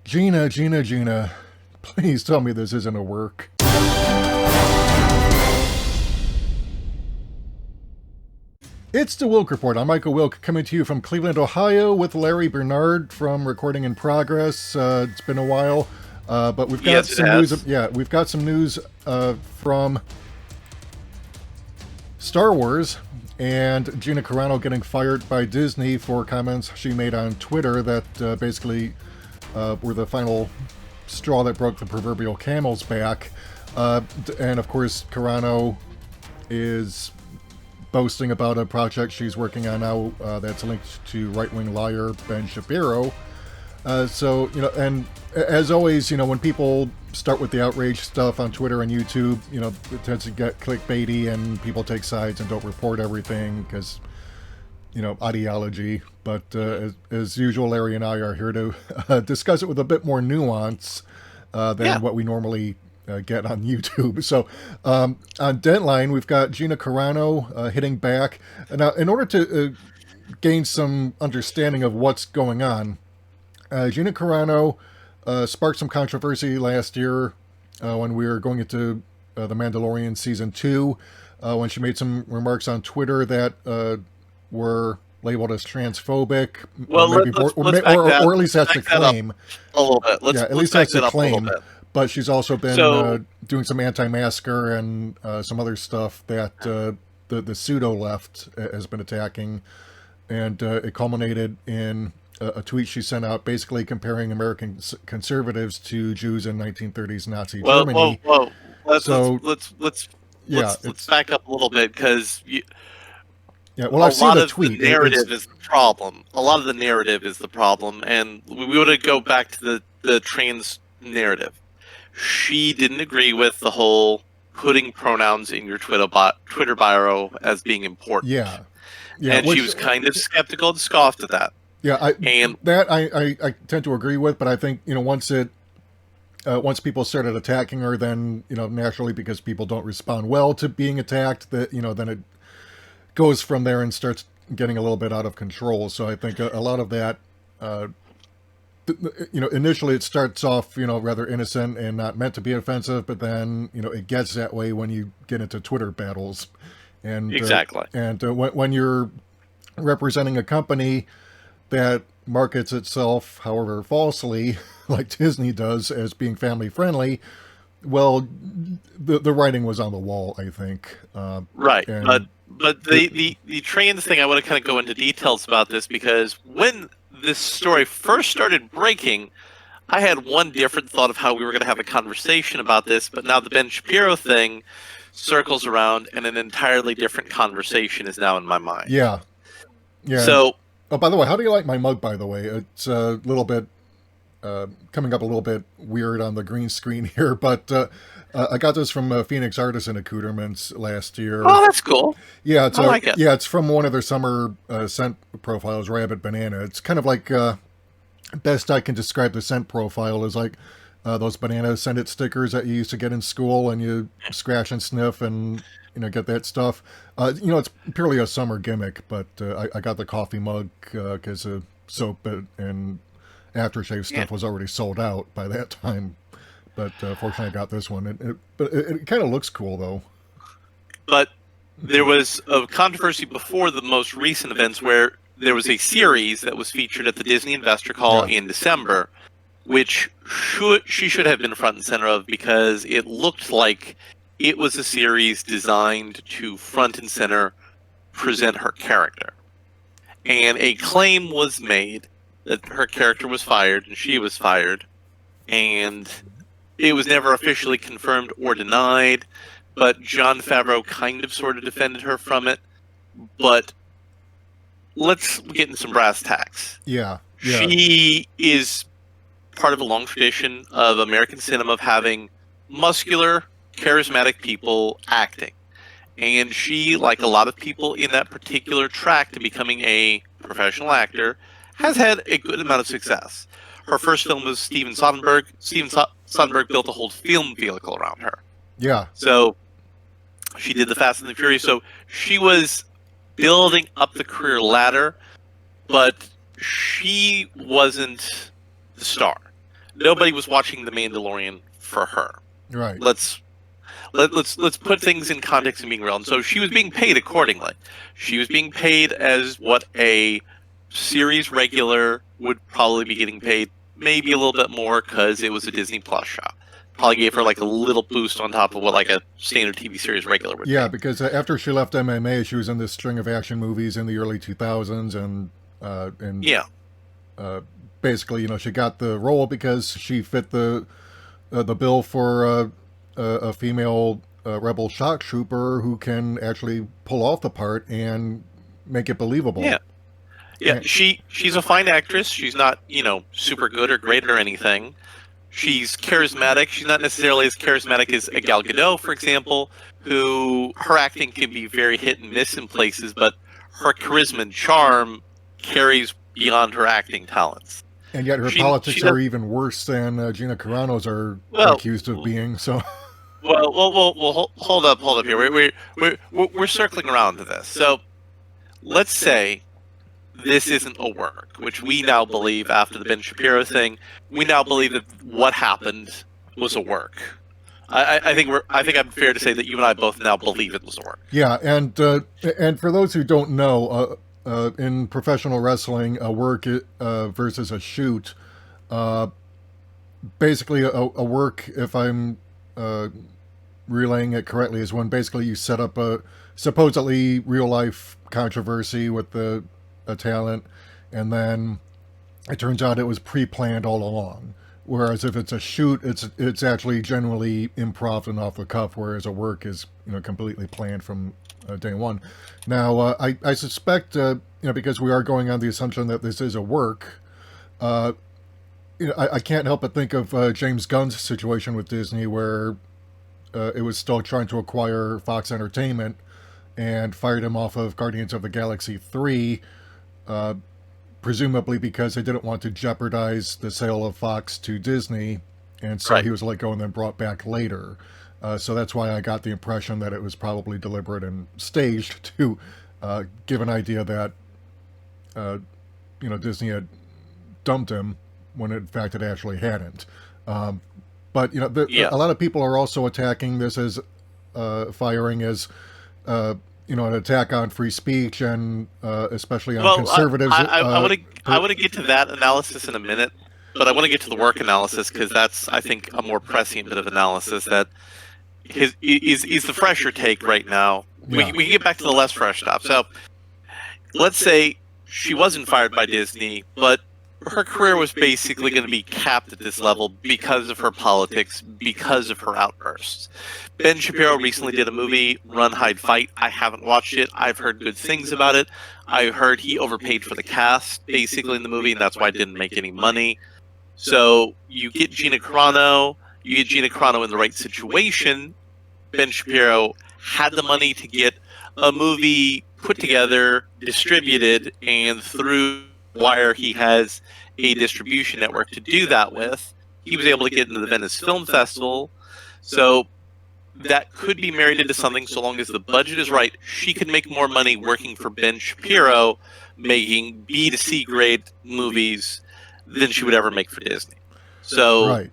Gina, please tell me this isn't a work. It's the Wilk Report. I'm Michael Wilk, coming to you from Cleveland, Ohio, with Larry Bernard from Recording in Progress. It's been a while, but we've got some news. Yeah, we've got some news from Star Wars and Gina Carano getting fired by Disney for comments she made on Twitter that basically were the final straw that broke the proverbial camel's back. And of course, Carano is boasting about a project she's working on now that's linked to right-wing liar Ben Shapiro. So, and as always, when people start with the outrage stuff on Twitter and YouTube, it tends to get clickbaity and people take sides and don't report everything because, ideology. But as usual, Larry and I are here to discuss it with a bit more nuance than what we normally get on YouTube. So on Deadline, we've got Gina Carano hitting back. Now, in order to gain some understanding of what's going on, Gina Carano sparked some controversy last year when we were going into the Mandalorian Season 2, when she made some remarks on Twitter that were labeled as transphobic. Well, or at least that's the claim. A little bit. At least that's the claim. But she's also been doing some anti-masker and some other stuff that the pseudo-left has been attacking. And it culminated in a tweet she sent out basically comparing American conservatives to Jews in 1930s Nazi Germany. Whoa. Let's back up a little bit because... I've seen the tweet. The narrative is the problem. A lot of the narrative is the problem. And we want to go back to the trans narrative. She didn't agree with the whole putting pronouns in your Twitter bio as being important. Yeah, and she was kind of skeptical and scoffed at that. Yeah, I tend to agree with, but I think once people started attacking her, then naturally because people don't respond well to being attacked, that then it goes from there and starts getting a little bit out of control. So I think a lot of that. Initially it starts off, rather innocent and not meant to be offensive, but then, it gets that way when you get into Twitter battles. And exactly. When you're representing a company that markets itself, however falsely, like Disney does, as being family friendly, well, the writing was on the wall, I think. Right. But the trans thing, I want to kind of go into details about this because when this story first started breaking, I had one different thought of how we were going to have a conversation about this, but now the Ben Shapiro thing circles around and an entirely different conversation is now in my mind. Yeah. So, by the way, how do you like my mug, by the way? It's a little bit coming up a little bit weird on the green screen here, but I got this from Phoenix Artisan Accoutrements last year. Oh, that's cool. Yeah, I like it. Yeah, it's from one of their summer scent profiles, Rabbit Banana. It's kind of like, best I can describe the scent profile is like those banana scented stickers that you used to get in school and you scratch and sniff and, get that stuff. It's purely a summer gimmick, but I got the coffee mug because soap and aftershave stuff was already sold out by that time. But fortunately, I got this one. But it kind of looks cool, though. But there was a controversy before the most recent events where there was a series that was featured at the Disney Investor Call in December, which she should have been front and center of because it looked like it was a series designed to front and center present her character. And a claim was made that her character was fired and she was fired. And it was never officially confirmed or denied, but Jon Favreau kind of sort of defended her from it. But let's get into some brass tacks. Yeah. She is part of a long tradition of American cinema of having muscular, charismatic people acting. And she, like a lot of people in that particular track to becoming a professional actor, has had a good amount of success. Her first film was Steven Soderbergh. Steven Soderbergh built a whole film vehicle around her. Yeah. So she did the Fast and the Furious. So she was building up the career ladder, but she wasn't the star. nobody was watching The Mandalorian for her. Right. Let's put things in context and being real. And so she was being paid accordingly. She was being paid as what a series regular would probably be getting paid, maybe a little bit more because it was a Disney Plus show. Probably gave her like a little boost on top of what like a standard TV series regular would. Yeah, be. because after she left MMA, she was in this string of action movies in the early 2000s, and yeah, basically, she got the role because she fit the bill for a female rebel shock trooper who can actually pull off the part and make it believable. Yeah. Yeah, she's a fine actress. She's not, super good or great or anything. She's charismatic. She's not necessarily as charismatic as a Gal Gadot, for example, who her acting can be very hit and miss in places, but her charisma and charm carries beyond her acting talents. And yet her politics are even worse than Gina Carano's are accused of being. So, well, hold up here. We're circling around to this. So, let's say this isn't a work, which we now believe after the Ben Shapiro thing. We now believe that what happened was a work. I think I'm fair to say that you and I both now believe it was a work. Yeah, and for those who don't know, in professional wrestling, a work versus a shoot, basically a work, if I'm relaying it correctly, is when basically you set up a supposedly real life controversy with a talent, and then it turns out it was pre-planned all along. Whereas if it's a shoot, it's actually generally improv and off the cuff, whereas a work is completely planned from day one. Now I suspect because we are going on the assumption that this is a work, I can't help but think of James Gunn's situation with Disney, where it was still trying to acquire Fox Entertainment and fired him off of Guardians of the Galaxy 3. Presumably because they didn't want to jeopardize the sale of Fox to Disney, and so he was let go and then brought back later. So that's why I got the impression that it was probably deliberate and staged to give an idea that Disney had dumped him when in fact it actually hadn't. But a lot of people are also attacking this as firing as an attack on free speech, and especially on conservatives. I want to get to that analysis in a minute, but I want to get to the work analysis because that's, I think, a more prescient bit of analysis that is the fresher take right now. Yeah. We can get back to the less fresh stuff. So let's say she wasn't fired by Disney, but her career was basically going to be capped at this level because of her politics, because of her outbursts. Ben Shapiro recently did a movie, Run, Hide, Fight. I haven't watched it. I've heard good things about it. I heard he overpaid for the cast, basically, in the movie, and that's why it didn't make any money. So you get Gina Carano in the right situation. Ben Shapiro had the money to get a movie put together, distributed, and through Wire, he has a distribution network to do that with. He was able to get into the Venice Film Festival, so that could be married into something so long as the budget is right. She could make more money working for Ben Shapiro, making B2C grade movies than she would ever make for Disney. So,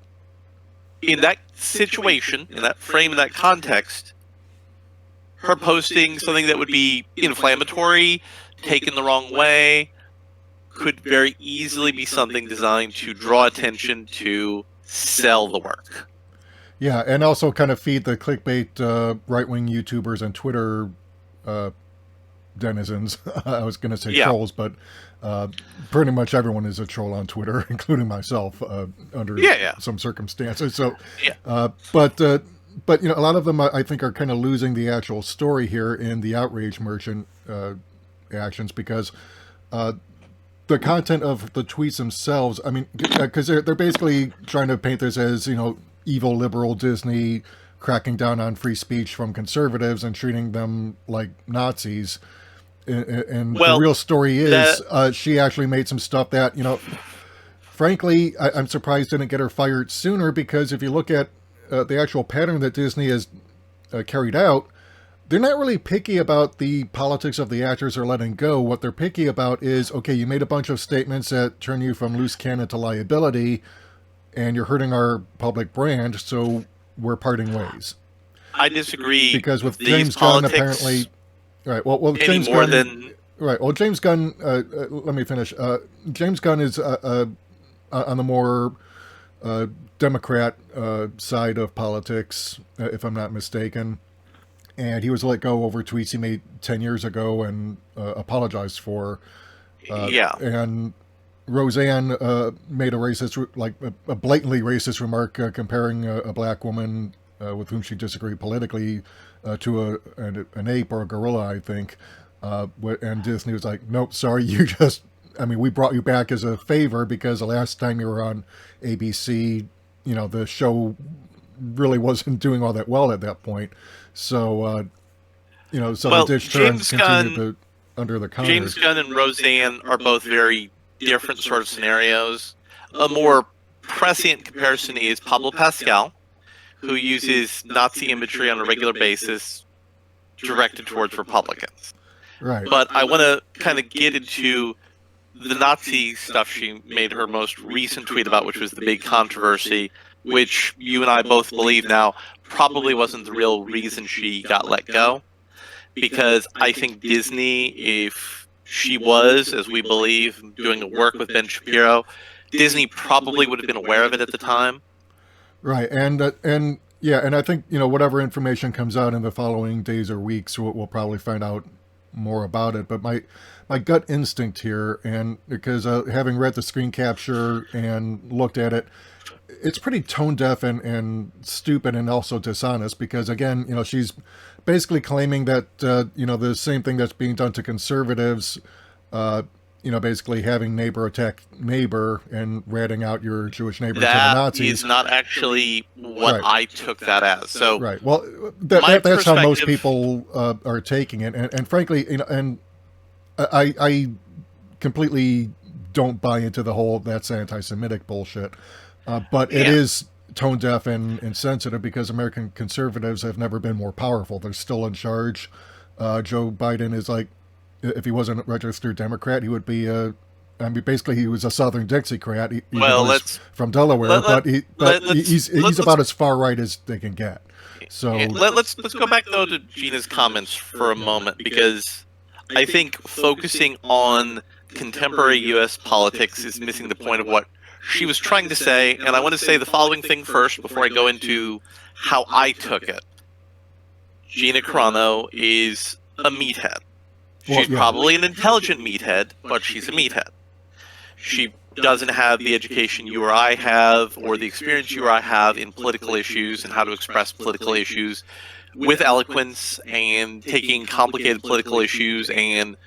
in that situation, in that frame, in that context, her posting something that would be inflammatory, taken the wrong way, could very easily be something designed to draw attention to sell the work. Yeah, and also kind of feed the clickbait right-wing YouTubers and Twitter denizens. I was going to say trolls, but pretty much everyone is a troll on Twitter, including myself, under some circumstances. So, but a lot of them, I think, are kind of losing the actual story here in the outrage merchant actions, because the content of the tweets themselves, I mean, because they're basically trying to paint this as, evil liberal Disney cracking down on free speech from conservatives and treating them like Nazis. And the real story is she actually made some stuff that, frankly, I'm surprised didn't get her fired sooner, because if you look at the actual pattern that Disney has carried out, they're not really picky about the politics of the actors they're letting go. What they're picky about is, okay, you made a bunch of statements that turn you from loose cannon to liability, and you're hurting our public brand, so we're parting ways. I disagree. Because with These James Gunn, politics apparently, right? Well, any James more Gunn, than right? Well, James Gunn. Let me finish. James Gunn is on the more Democrat side of politics, if I'm not mistaken. And he was let go over tweets he made 10 years ago and apologized for. yeah. And Roseanne made a racist, like a blatantly racist remark comparing a black woman with whom she disagreed politically to an ape or a gorilla, I think. And Disney was like, nope, sorry, we brought you back as a favor because the last time you were on ABC, the show really wasn't doing all that well at that point. So, so the dish turns continued to under the counter. James Gunn and Roseanne are both very different sort of scenarios. A more prescient comparison is Pablo Pascal, who uses Nazi imagery on a regular basis directed towards Republicans. Right. But I want to kind of get into the Nazi stuff she made her most recent tweet about, which was the big controversy, which you and I both believe now probably wasn't the real reason she got let go. Because I think Disney, if she was, as we believe, doing work with Ben Shapiro, Disney probably would have been aware of it at the time. Right, and I think whatever information comes out in the following days or weeks, we'll probably find out more about it. But my gut instinct here, and because having read the screen capture and looked at it, it's pretty tone deaf and stupid and also dishonest. Because again, she's basically claiming that the same thing that's being done to conservatives. Basically having neighbor attack neighbor and ratting out your Jewish neighbor to the Nazis. That is not actually what I took that as. So right. Well, that's how most people are taking it, and frankly, and I completely don't buy into the whole that's anti-Semitic bullshit. But it is tone deaf and insensitive because American conservatives have never been more powerful. They're still in charge. Joe Biden is like, if he wasn't a registered Democrat, he would be basically he was a Southern Dixiecrat. He's from Delaware, but he's about as far right as they can get. So let's go back though to Gina's comments for a moment, because I think focusing on contemporary U.S. politics is missing the point of what she was trying to say. And I want to say the following thing first before I go into how I took it. Gina Carano is a meathead. She's probably an intelligent meathead, but she's a meathead. She doesn't have the education you or I have, or the experience you or I have in political issues and how to express political issues with eloquence and taking complicated political issues and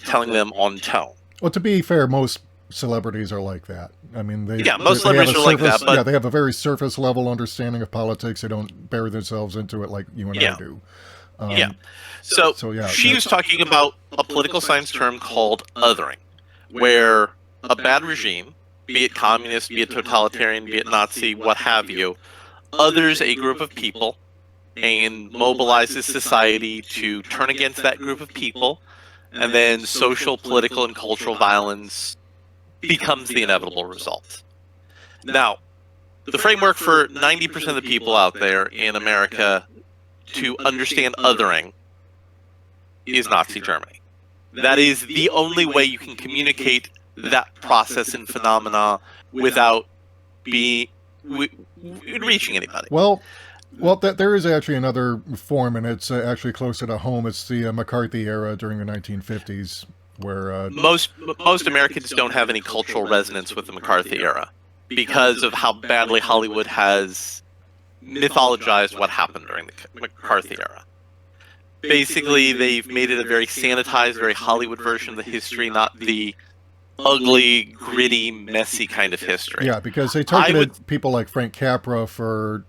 telling them on tone. Well, to be fair, most celebrities are like that. I mean, most celebrities are like that. But they have a very surface level understanding of politics. They don't bury themselves into it like you and I do. So she was talking about a political science term called othering, where a bad regime, be it communist, be it totalitarian, be it Nazi, what have you, others a group of people and mobilizes society to turn against that group of people, and then social, political, and cultural violence becomes the inevitable result. Now, the framework for 90% of the people out there in America to understand othering is Nazi Germany. That is the only way you can communicate that process and phenomena without reaching anybody. Well, there is actually another form, and it's actually closer to home. It's the McCarthy era during the 1950s, where most Americans don't have any cultural resonance with the McCarthy era because of how badly Hollywood has mythologized what happened during the McCarthy era. Basically, they've made it a very sanitized, very Hollywood version of the history, not the ugly, gritty, messy kind of history. Yeah, because they targeted people like Frank Capra for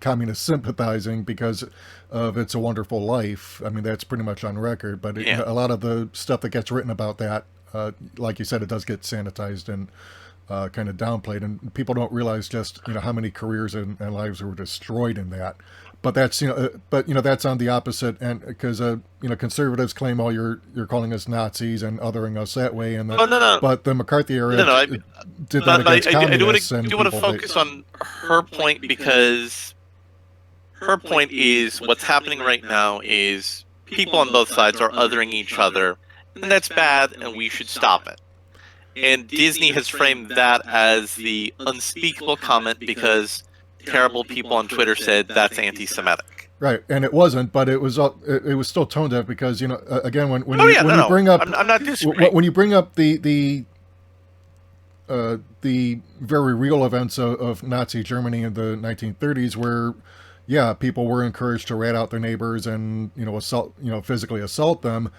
communist sympathizing because of It's a Wonderful Life. I mean, that's pretty much on record, but a lot of the stuff that gets written about that, like you said, it does get sanitized and kind of downplayed, and people don't realize just how many careers and lives were destroyed in that. But that's that's on the opposite end because conservatives claim, oh, you're calling us Nazis and othering us that way, and Oh, no. but the McCarthy era did that No, against I communists. do want to focus on her point, because her point is what's happening right now is people on both sides are othering each other, and that's bad, and we should stop it. And Disney has framed that as the unspeakable comment because terrible people on Twitter said that's anti-Semitic. Right, and it wasn't, but it was still tone deaf because again when you bring up I'm not disagreeing. when you bring up the very real events of Nazi Germany in the 1930s, where people were encouraged to rat out their neighbors and physically assault them.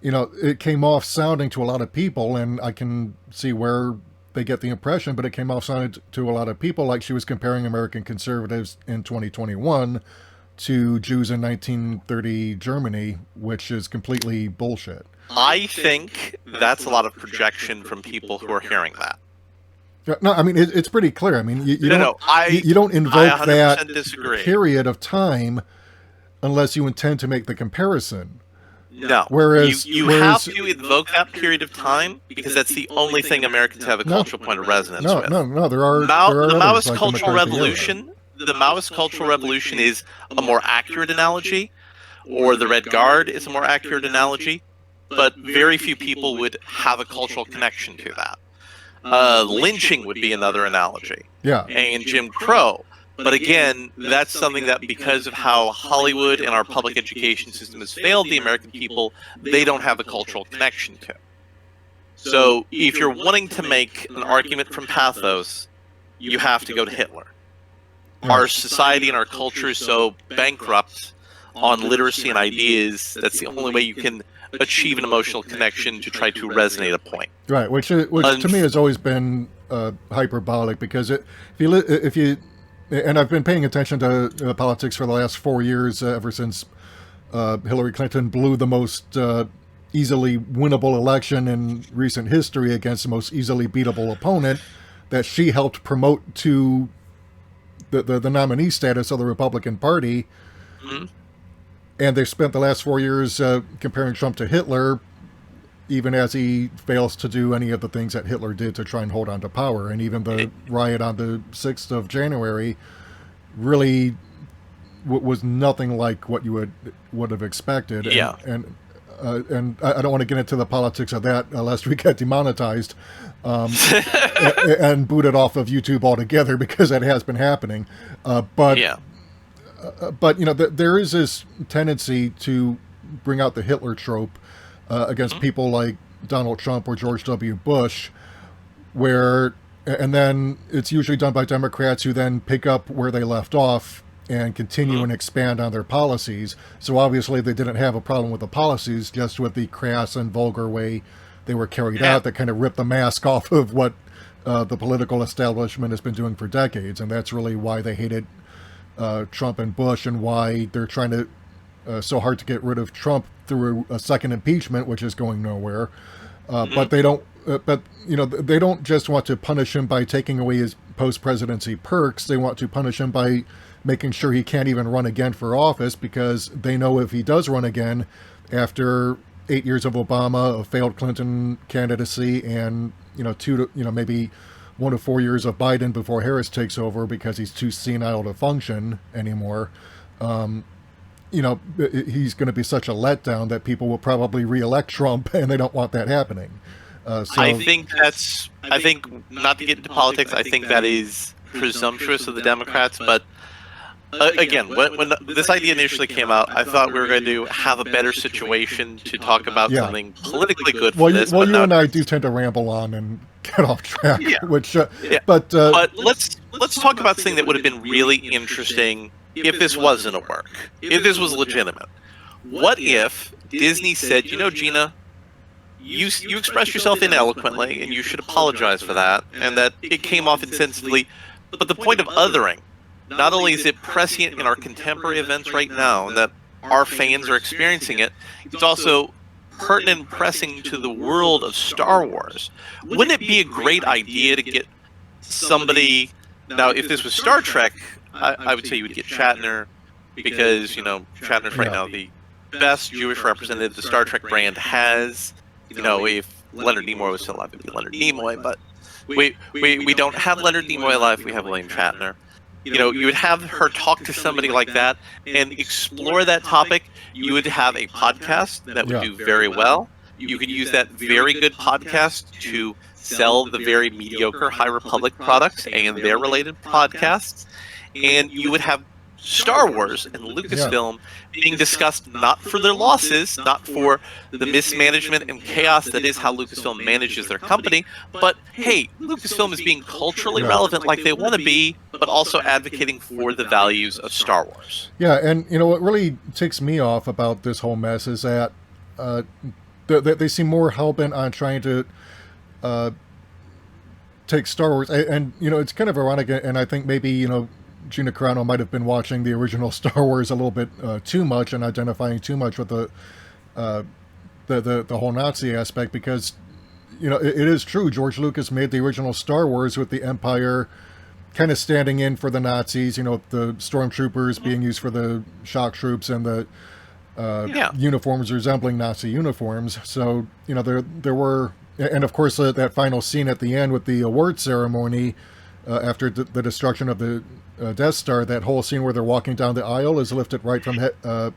It came off sounding to a lot of people, and I can see where they get the impression, but it came off sounding to a lot of people like she was comparing American conservatives in 2021 to Jews in 1930 Germany, which is completely bullshit. I think that's a lot of projection from people who are hearing that. No, I mean it's pretty clear. I mean you don't invoke that disagree. period of time unless you intend to make the comparison. No. Whereas you have to invoke that period of time because that's the only thing Americans have a cultural point of resonance with. No. There are the Maoist like Cultural Revolution. The Maoist Cultural Revolution is a more accurate analogy, or the Red Guard is a more accurate analogy, but very few people would have a cultural connection to that. Lynching would be another analogy. Yeah. And Jim Crow. But again, that's something that because of how Hollywood and our public education system has failed the American people, they don't have a cultural connection to. So if you're wanting to make an argument from pathos, you have to go to Hitler. Our society and our culture is so bankrupt on literacy and ideas, that's the only way you can achieve an emotional connection to try to resonate a point. Right, which to me has always been hyperbolic, because if you and I've been paying attention to politics for the last 4 years, ever since Hillary Clinton blew the most easily winnable election in recent history against the most easily beatable opponent that she helped promote to the nominee status of the Republican Party. Mm-hmm. And they spent the last 4 years comparing Trump to Hitler, even as he fails to do any of the things that Hitler did to try and hold on to power. And even the riot on the 6th of January really was nothing like what you would have expected. Yeah. And I don't want to get into the politics of that lest we get demonetized and booted off of YouTube altogether, because that has been happening. But there is this tendency to bring out the Hitler trope against people like Donald Trump or George W. Bush, and then it's usually done by Democrats who then pick up where they left off and continue and expand on their policies. So obviously they didn't have a problem with the policies, just with the crass and vulgar way they were carried out that kind of ripped the mask off of what the political establishment has been doing for decades. And that's really why they hated Trump and Bush, and why they're trying to so hard to get rid of Trump through a second impeachment, which is going nowhere. But they don't. They don't just want to punish him by taking away his post-presidency perks. They want to punish him by making sure he can't even run again for office, because they know if he does run again after 8 years of Obama, a failed Clinton candidacy, and maybe 1 to 4 years of Biden before Harris takes over because he's too senile to function anymore. He's going to be such a letdown that people will probably reelect Trump, and they don't want that happening. I think not to get into politics, I think that is presumptuous of the Democrats, but again, when this idea initially came out, I thought we were going to have a better situation to talk about something politically good for this. Well, you and I do tend to ramble on and get off track. But let's talk about something that would have been really interesting if this wasn't a work, if this was legitimate. What if Disney said, Gina, you expressed yourself ineloquently, and you should apologize for that, and that it came off insensitively, but the point of othering, not only is it prescient in our contemporary events right now, and that our fans are experiencing it, it's also pertinent and pressing to the world of Star Wars. Wouldn't it be a great idea to get somebody, now if this was Star Trek, I would say you would get Shatner, because, you know, Shatner's right now the best Jewish representative the Star Trek brand has. You know, if Leonard Nimoy was still alive, it'd be Leonard Nimoy, but we don't have Leonard Nimoy alive, we have William Shatner. You know, you would have her talk to somebody like that and explore that topic. You would have a podcast that would do very well. You could use that very good podcast to sell the very mediocre High Republic products and their related podcasts. And you would have Star Wars and Lucasfilm being discussed not for their losses, not for the mismanagement and chaos that is how Lucasfilm manages their company, but hey, Lucasfilm is being culturally relevant like they want to be, but also advocating for the values of Star Wars. Yeah, and you know what really ticks me off about this whole mess is that they seem more hell-bent on trying to take Star Wars, and you know, it's kind of ironic, and I think maybe, you know, Gina Carano might have been watching the original Star Wars a little bit too much and identifying too much with the whole Nazi aspect, because, you know, it is true. George Lucas made the original Star Wars with the Empire kind of standing in for the Nazis, you know, the stormtroopers being used for the shock troops and the uniforms resembling Nazi uniforms. So, you know, there were, and of course that final scene at the end with the award ceremony after the destruction of the Death Star, that whole scene where they're walking down the aisle is lifted right from Lenny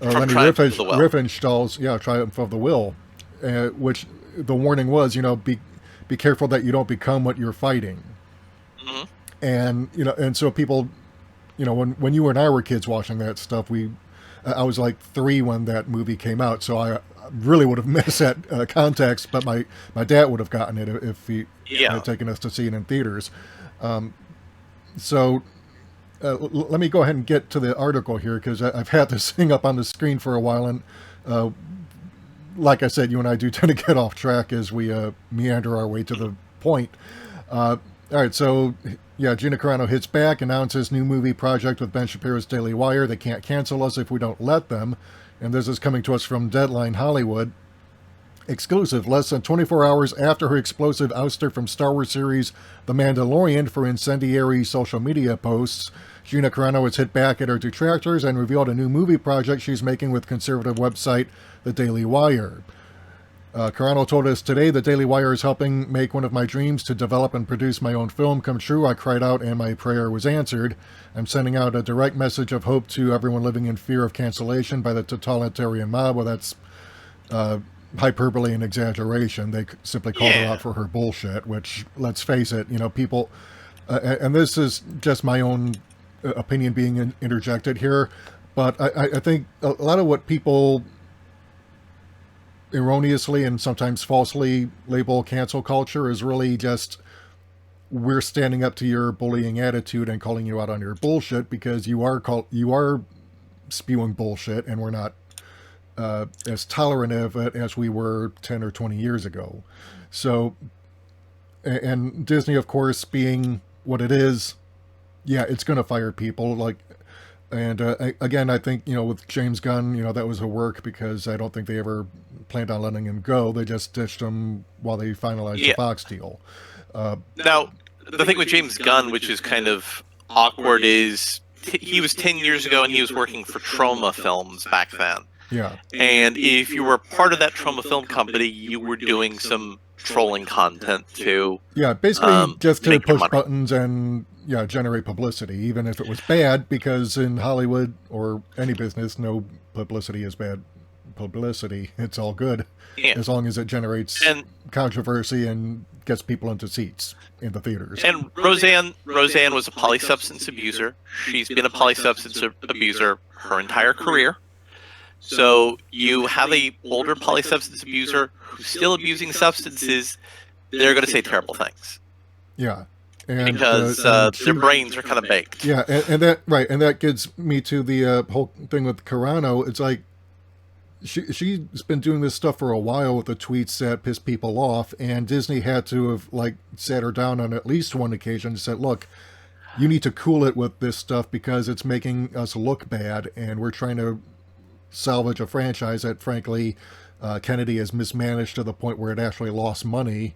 Riefenstahl's Triumph of the Will, which the warning was, you know, be careful that you don't become what you're fighting. Mm-hmm. And, you know, and so people, you know, when you and I were kids watching that stuff, I was like 3 when that movie came out, so I really would have missed that context, but my dad would have gotten it if he had taken us to see it in theaters. So let me go ahead and get to the article here, because I've had this thing up on the screen for a while, and like I said, you and I do tend to get off track as we meander our way to the point. All right, so Gina Carano hits back, announces new movie project with Ben Shapiro's Daily Wire. They can't cancel us if we don't let them. And this is coming to us from Deadline Hollywood. Exclusive, less than 24 hours after her explosive ouster from Star Wars series The Mandalorian for incendiary social media posts, Gina Carano has hit back at her detractors and revealed a new movie project she's making with conservative website The Daily Wire. Carano told us today, "The Daily Wire is helping make one of my dreams to develop and produce my own film come true. I cried out and my prayer was answered. I'm sending out a direct message of hope to everyone living in fear of cancellation by the totalitarian mob." Well, that's hyperbole and exaggeration. They simply called her out for her bullshit, which, let's face it, you know, people, and this is just my own opinion being interjected here, but I think a lot of what people erroneously and sometimes falsely label cancel culture is really just, we're standing up to your bullying attitude and calling you out on your bullshit because you are spewing bullshit, and we're not as tolerant of it as we were 10 or 20 years ago. So, and Disney, of course, being what it is, it's going to fire people. Like, and again, I think, you know, with James Gunn, you know, that was a work because I don't think they ever planned on letting him go. They just ditched him while they finalized the Fox deal. Now, the thing with James Gunn, which is kind of awkward, is he was 10 years ago and he was working for Troma Films back then. Yeah. And if you were part of that Troma film company, you were doing some trolling content to basically just to push buttons and generate publicity, even if it was bad, because in Hollywood or any business, no publicity is bad publicity. It's all good as long as it generates controversy and gets people into seats in the theaters. And Roseanne was a polysubstance abuser. She's been a polysubstance abuser her entire career. So you have a older polysubstance abuser who's still abusing substances, they're going to say terrible things. Yeah. Because their brains are kind of baked. Yeah, and that gets me to the whole thing with Carano. It's like she's been doing this stuff for a while with the tweets that piss people off, and Disney had to have sat her down on at least one occasion and said, "Look, you need to cool it with this stuff because it's making us look bad, and we're trying to salvage a franchise that, frankly, Kennedy has mismanaged to the point where it actually lost money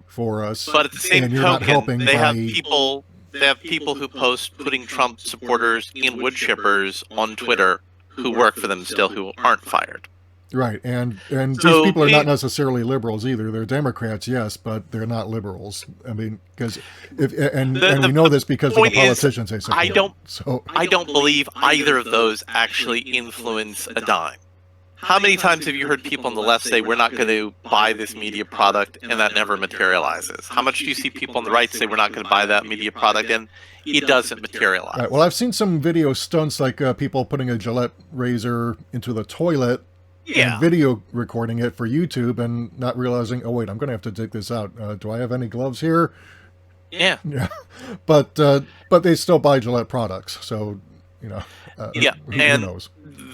for us." But at the same token, they have people they have people who post putting Trump supporters in wood chippers on Twitter who work for them still, who aren't fired. Right, and So these people are not necessarily liberals either. They're Democrats, yes, but they're not liberals. I mean, because and we know this because of the point is, politicians they support. I don't believe either of those actually influence a dime. How many times have you heard people on the left say, we're not going to buy this media product, and that never materializes? How much do you see people on the right say, we're not going to buy that media product, and it doesn't materialize? Right, well, I've seen some video stunts like people putting a Gillette razor into the toilet and video recording it for YouTube and not realizing, oh, wait, I'm going to have to take this out. Do I have any gloves here? Yeah. But they still buy Gillette products, so, you know, who knows?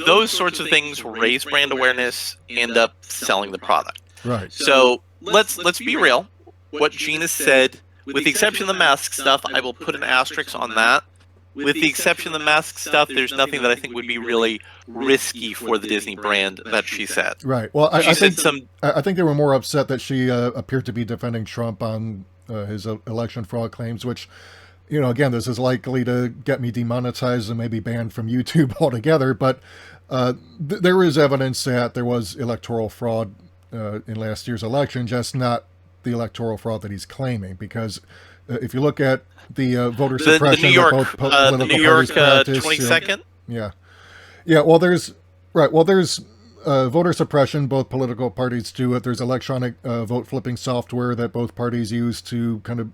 Those sorts of things raise brand awareness, end up selling the product. Right. So let's be real. What Gina said, with the exception of the mask stuff, I will put an asterisk on that. With the exception of the mask stuff, there's nothing that I think would be really risky for the Disney brand that she said. Right. Well, I think they were more upset that she appeared to be defending Trump on his election fraud claims, which, you know, again, this is likely to get me demonetized and maybe banned from YouTube altogether. But there is evidence that there was electoral fraud in last year's election, just not the electoral fraud that he's claiming. Because if you look at the voter suppression the New York, that both political the New York parties practice, 22nd. Yeah. Well, there's voter suppression. Both political parties do it. There's electronic vote flipping software that both parties use to kind of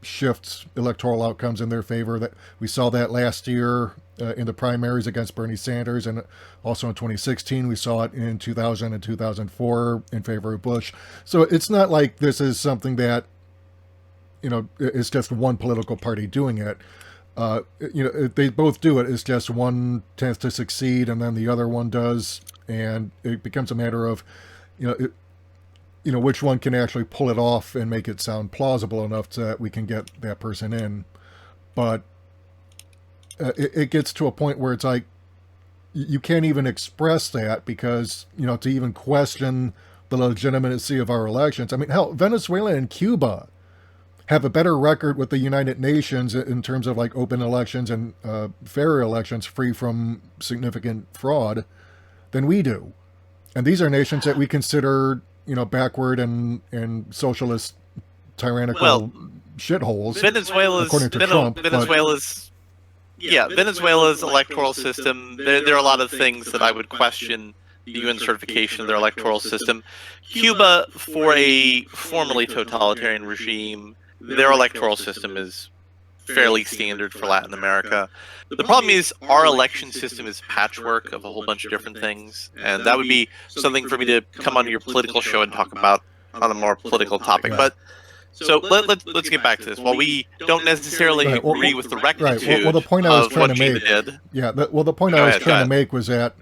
shift electoral outcomes in their favor. That we saw that last year in the primaries against Bernie Sanders, and also in 2016 we saw it in 2000 and 2004 in favor of Bush. So it's not like this is something that, you know, it's just one political party doing it. You know, they both do it. It's just one tends to succeed and then the other one does, and it becomes a matter of, you know, which one can actually pull it off and make it sound plausible enough so that we can get that person in. But it gets to a point where it's like you can't even express that because, you know, to even question the legitimacy of our elections. I mean, hell, Venezuela and Cuba have a better record with the United Nations in terms of like open elections and fair elections free from significant fraud than we do. And these are nations that we consider, you know, backward and socialist tyrannical shitholes. According to Trump. Venezuela's electoral system, there are a lot of things that I would question the UN certification of their electoral system. Cuba, for a formerly totalitarian regime, their electoral system is fairly standard for Latin America. The problem is our election system is patchwork of a whole bunch of different things, and that would be something for me to come on your political show and talk about on a more political topic. But so let's get back to this. While we don't necessarily agree with the rectitude the point I was of trying what to Gina make, did. the point I was trying to make was that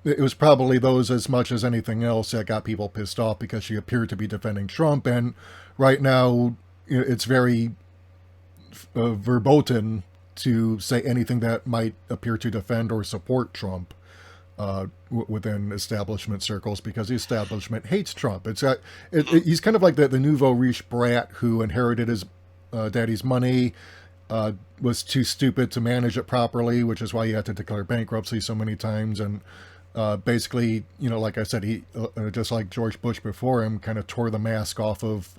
it was probably those as much as anything else that got people pissed off because she appeared to be defending Trump, and right now it's very verboten to say anything that might appear to defend or support Trump within establishment circles because the establishment hates Trump. He's kind of like the nouveau riche brat who inherited his daddy's money, was too stupid to manage it properly, which is why he had to declare bankruptcy so many times. And basically, you know, like I said, he just like George Bush before him, kind of tore the mask off of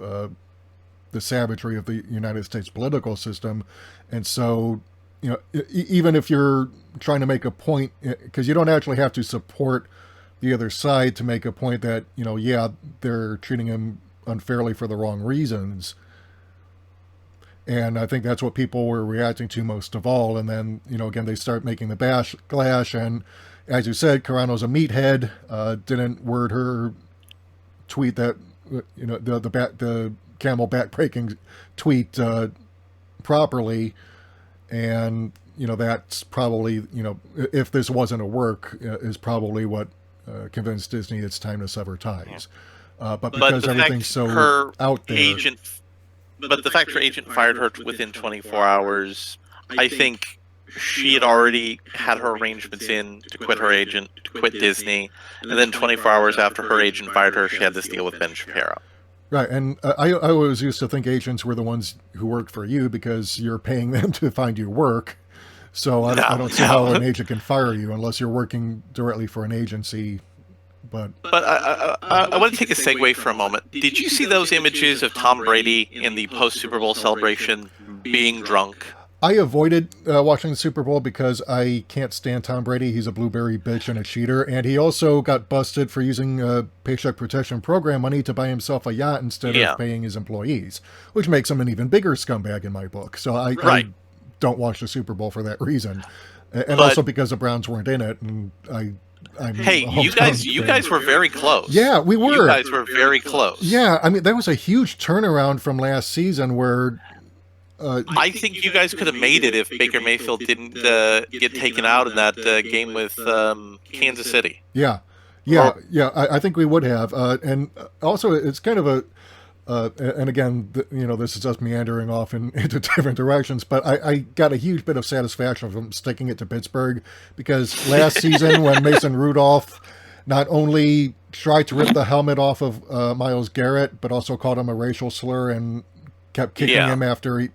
the savagery of the United States political system. And so, you know, even if you're trying to make a point, because you don't actually have to support the other side to make a point that, you know, yeah, they're treating him unfairly for the wrong reasons. And I think that's what people were reacting to most of all. And then, you know, again, they start making the backlash. And as you said, Carano's a meathead, didn't word her tweet that, you know, the camel back-breaking tweet properly. And, you know, that's probably, you know, if this wasn't a work, is probably what convinced Disney it's time to sever ties. But because everything's so out there. But the fact her agent fired her within 24 hours, I think she had already had her arrangements in to quit her agent, to quit Disney, and then 24 hours after her agent fired her, she had this deal with Ben Shapiro. Right, and I always used to think agents were the ones who worked for you because you're paying them to find you work. So I don't see how an agent can fire you unless you're working directly for an agency. But I want to take a segue for a moment. Did you see those images of Tom Brady in the post Super Bowl celebration being drunk? I avoided watching the Super Bowl because I can't stand Tom Brady. He's a blueberry bitch and a cheater. And he also got busted for using Paycheck Protection Program money to buy himself a yacht instead of paying his employees, which makes him an even bigger scumbag in my book. So I don't watch the Super Bowl for that reason. And also because the Browns weren't in it. And hey, you guys were very close. Yeah, we were. You guys were very close. Yeah, I mean, that was a huge turnaround from last season where... I think you guys could have made it if Baker Mayfield didn't get taken out in that game with Kansas City. Yeah. I think we would have. And also, it's kind of a... and again, this is us meandering off into different directions, but I got a huge bit of satisfaction from sticking it to Pittsburgh because last season when Mason Rudolph not only tried to rip the helmet off of Myles Garrett, but also called him a racial slur and kept kicking him after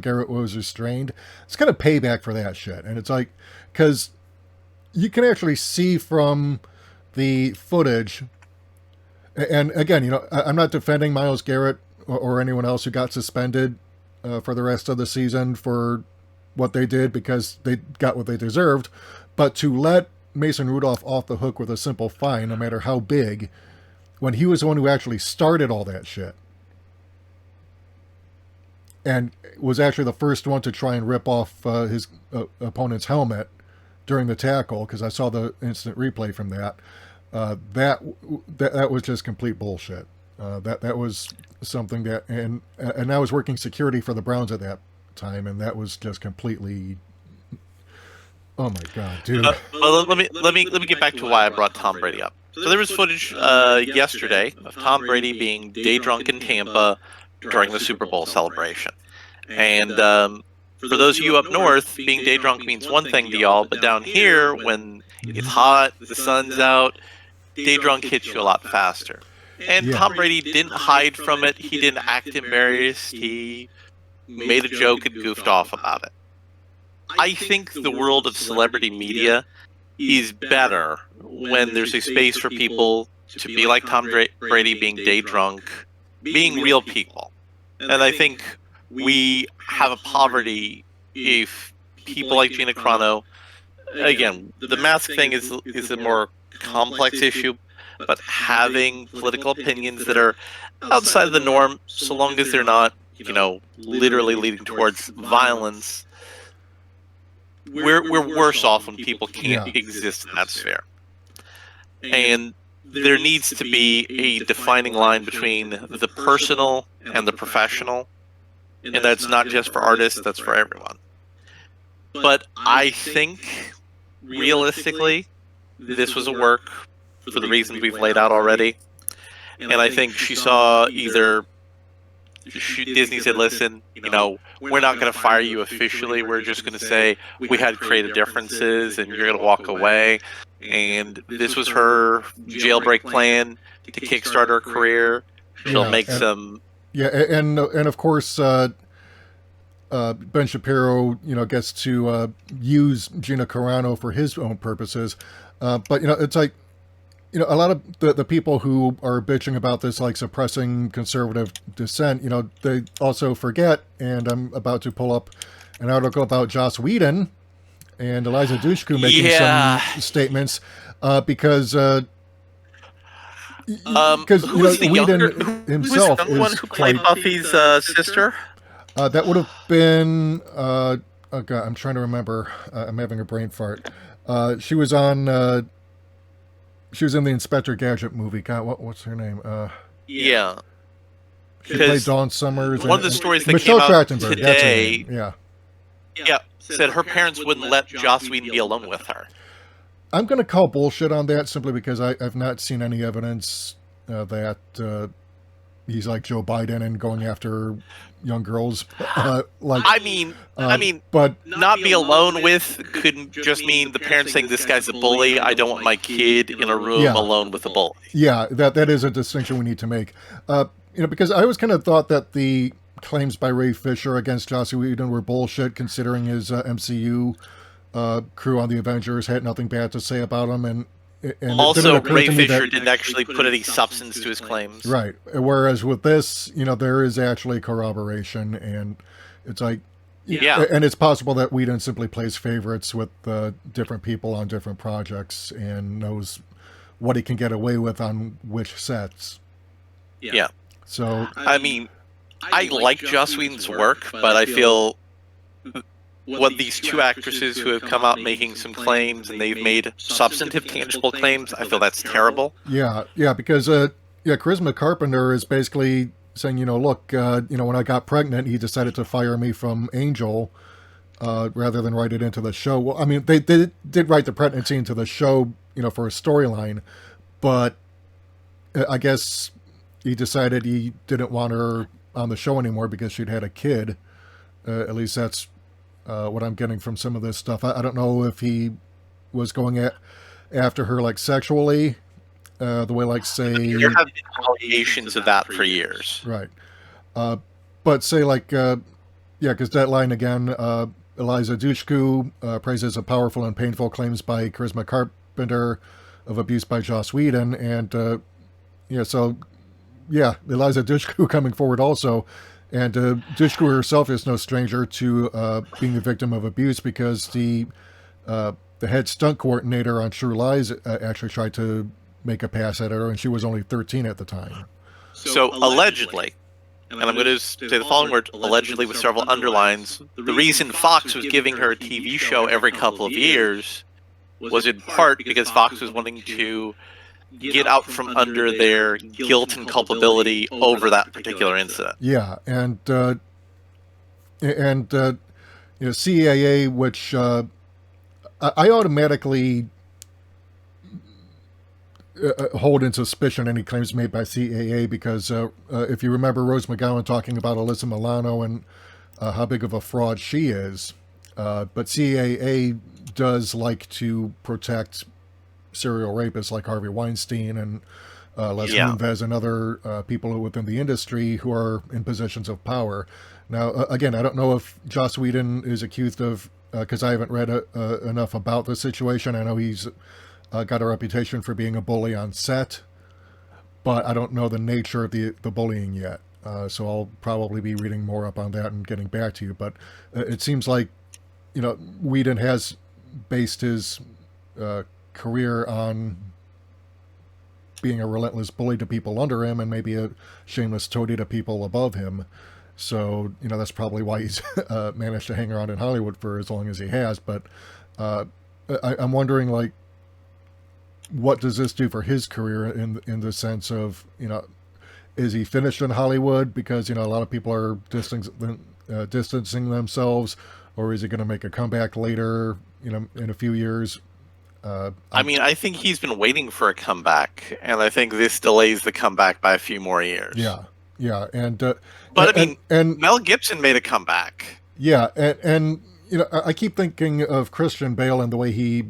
Garrett was restrained. It's kind of payback for that shit. And it's like, because you can actually see from the footage. And again, I'm not defending Myles Garrett or anyone else who got suspended for the rest of the season for what they did because they got what they deserved. But to let Mason Rudolph off the hook with a simple fine, no matter how big, when he was the one who actually started all that shit and was actually the first one to try and rip off his opponent's helmet during the tackle, because I saw the instant replay from that. That was just complete bullshit. That was something that, and I was working security for the Browns at that time, and that was just completely. Oh my god, dude! Well, let me get back to why I brought Tom Brady up. So there was footage yesterday of Tom Brady being day drunk in Tampa during the Super Bowl celebration, and for those of you up north, being day drunk means one thing to y'all, but down here, when it's hot, the sun's out, day drunk hits you a lot faster. And Tom Brady didn't hide from it. He didn't act embarrassed. He made a joke and goofed off about it. I think the world of celebrity media is better when there's a space for people to be like Tom Brady, being day drunk, being real people. And I think we have a poverty if people like Gina Carano, again, the mask thing is a more complex issue, but having political opinions that are outside of the norm, so long as they're not, literally leading towards violence, we're worse off when people can't exist in that sphere. And there needs to be a defining line between the personal and the professional, and that's not just for artists, that's for everyone. But I think, realistically, this was a work for the reasons we've laid out already. And I think she saw either Disney said, listen, we're not going to fire you officially. We're just going to say we had creative differences and you're going to walk away. And this was her jailbreak plan to kickstart her career. She'll make some... Yeah, and of course... Ben Shapiro, gets to use Gina Carano for his own purposes. But, it's like, a lot of the people who are bitching about this, like suppressing conservative dissent, they also forget, and I'm about to pull up an article about Joss Whedon and Eliza Dushku making some statements because Whedon himself who's the one who played Buffy's sister? That would have been, oh God, I'm trying to remember. I'm having a brain fart. She was in the Inspector Gadget movie. God, what's her name? Yeah. She played Dawn Summers. One of the stories that Michelle came out Trachtenberg, today, yeah, said her parents wouldn't let Joss Whedon be alone with her. I'm going to call bullshit on that simply because I've not seen any evidence that he's like Joe Biden and going after young girls. But not be alone with couldn't just mean the parents saying this guy's a bully. I don't want my kid in a room alone with a bully. Yeah, that is a distinction we need to make. Because I always kind of thought that the claims by Ray Fisher against Joss Whedon were bullshit, considering his MCU crew on the Avengers had nothing bad to say about him, and it didn't Also, occur Ray to me Fisher that didn't actually put any substance to his claims. right. Whereas with this, there is actually corroboration, and it's like, Yeah. and it's possible that Whedon simply plays favorites with different people on different projects and knows what he can get away with on which sets. Yeah. So I mean, I like Joss Whedon's work, but I feel what these two actresses who have come out making some claims and they've made substantive, tangible claims, I feel that's terrible. yeah, because Charisma Carpenter is basically saying, look, when I got pregnant, he decided to fire me from Angel rather than write it into the show. Well, I mean, they did write the pregnancy into the show, for a storyline, but I guess he decided he didn't want her on the show anymore because she'd had a kid. At least that's what I'm getting from some of this stuff. I don't know if he was going after her like sexually, the way like say There have been allegations of that for years. right, but say like because that line again, Eliza Dushku praises a powerful and painful claims by Charisma Carpenter of abuse by Joss Whedon, and Eliza Dushku coming forward also. And Dushku herself is no stranger to being the victim of abuse, because the head stunt coordinator on True Lies actually tried to make a pass at her, and she was only 13 at the time. So allegedly, and I'm going to say the following word, allegedly, with several underlines, the reason Fox was giving her a TV show every couple of years was in part because Fox was wanting to get out from under their guilt and culpability over that particular incident. Yeah, and CAA, which I automatically hold in suspicion any claims made by CAA, because if you remember Rose McGowan talking about Alyssa Milano and how big of a fraud she is, but CAA does like to protect serial rapists like Harvey Weinstein and Les Moonves and other people within the industry who are in positions of power. Now, again, I don't know if Joss Whedon is accused of, because I haven't read enough about the situation. I know he's got a reputation for being a bully on set, but I don't know the nature of the bullying yet. So I'll probably be reading more up on that and getting back to you. But it seems like, Whedon has based his career on being a relentless bully to people under him and maybe a shameless toady to people above him. So, that's probably why he's managed to hang around in Hollywood for as long as he has. But I'm wondering, like, what does this do for his career in the sense of, is he finished in Hollywood because, a lot of people are distancing themselves, or is he going to make a comeback later, in a few years? I mean, I think he's been waiting for a comeback, and I think this delays the comeback by a few more years. Yeah, and but and Mel Gibson made a comeback. Yeah, and I keep thinking of Christian Bale and the way he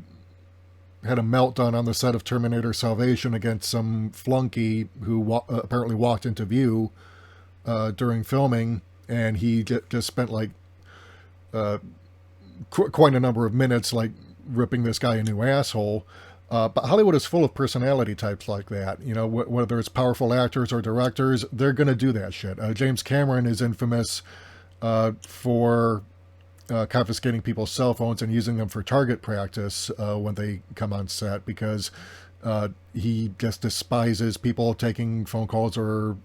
had a meltdown on the set of Terminator Salvation against some flunky who apparently walked into view during filming, and he just spent like quite a number of minutes like ripping this guy a new asshole. But Hollywood is full of personality types like that. Whether it's powerful actors or directors, they're going to do that shit. James Cameron is infamous for confiscating people's cell phones and using them for target practice when they come on set, because he just despises people taking phone calls or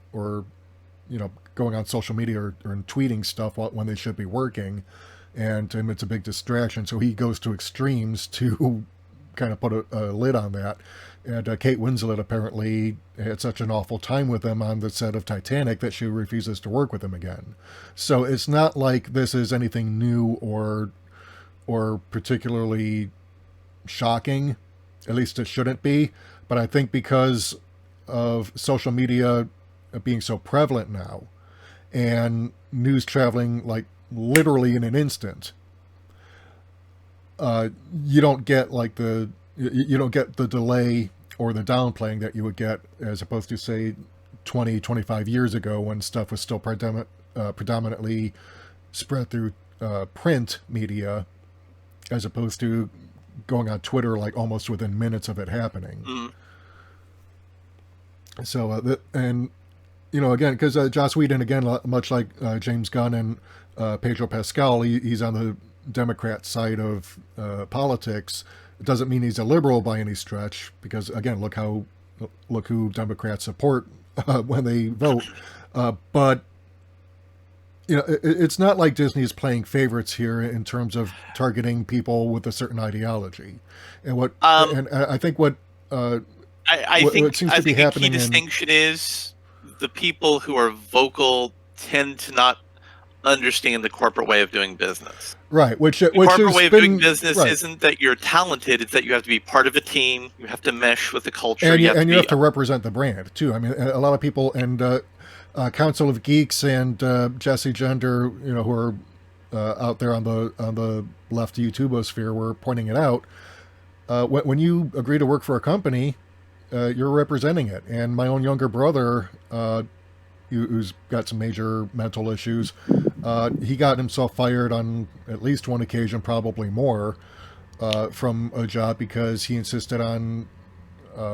going on social media or tweeting stuff when they should be working. And to him, it's a big distraction. So he goes to extremes to kind of put a lid on that. And Kate Winslet apparently had such an awful time with him on the set of Titanic that she refuses to work with him again. So it's not like this is anything new or particularly shocking. At least it shouldn't be. But I think because of social media being so prevalent now, and news traveling like literally in an instant, you don't get like you don't get the delay or the downplaying that you would get as opposed to, say, 20, 25 years ago when stuff was still predominantly spread through print media, as opposed to going on Twitter like almost within minutes of it happening. Mm. So, and, again, because Joss Whedon, again, much like James Gunn and Pedro Pascal, he's on the Democrat side of politics. It doesn't mean he's a liberal by any stretch, because, again, look who Democrats support when they vote. But it's not like Disney is playing favorites here in terms of targeting people with a certain ideology. And I think what I seems to be think happening the key distinction is the people who are vocal tend to not understand the corporate way of doing business. Right, which corporate way of doing business isn't that you're talented; it's that you have to be part of a team. You have to mesh with the culture, and you have to represent the brand too. I mean, a lot of people and Council of Geeks and Jesse Gender, who are out there on the left YouTubosphere, were pointing it out. When you agree to work for a company, you're representing it. And my own younger brother, who's got some major mental issues, he got himself fired on at least one occasion, probably more, from a job because he insisted on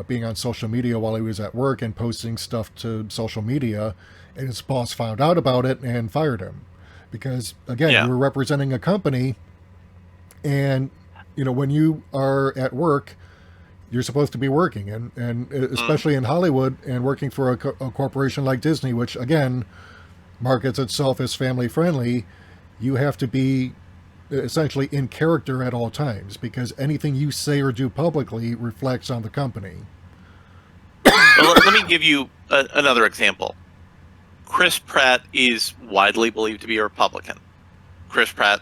being on social media while he was at work and posting stuff to social media, and his boss found out about it and fired him because, again, you were representing a company, and when you are at work, you're supposed to be working, and especially in Hollywood and working for a corporation like Disney, which again markets itself as family friendly, you have to be essentially in character at all times, because anything you say or do publicly reflects on the company. Well, let me give you another example. Chris Pratt is widely believed to be a Republican. Chris Pratt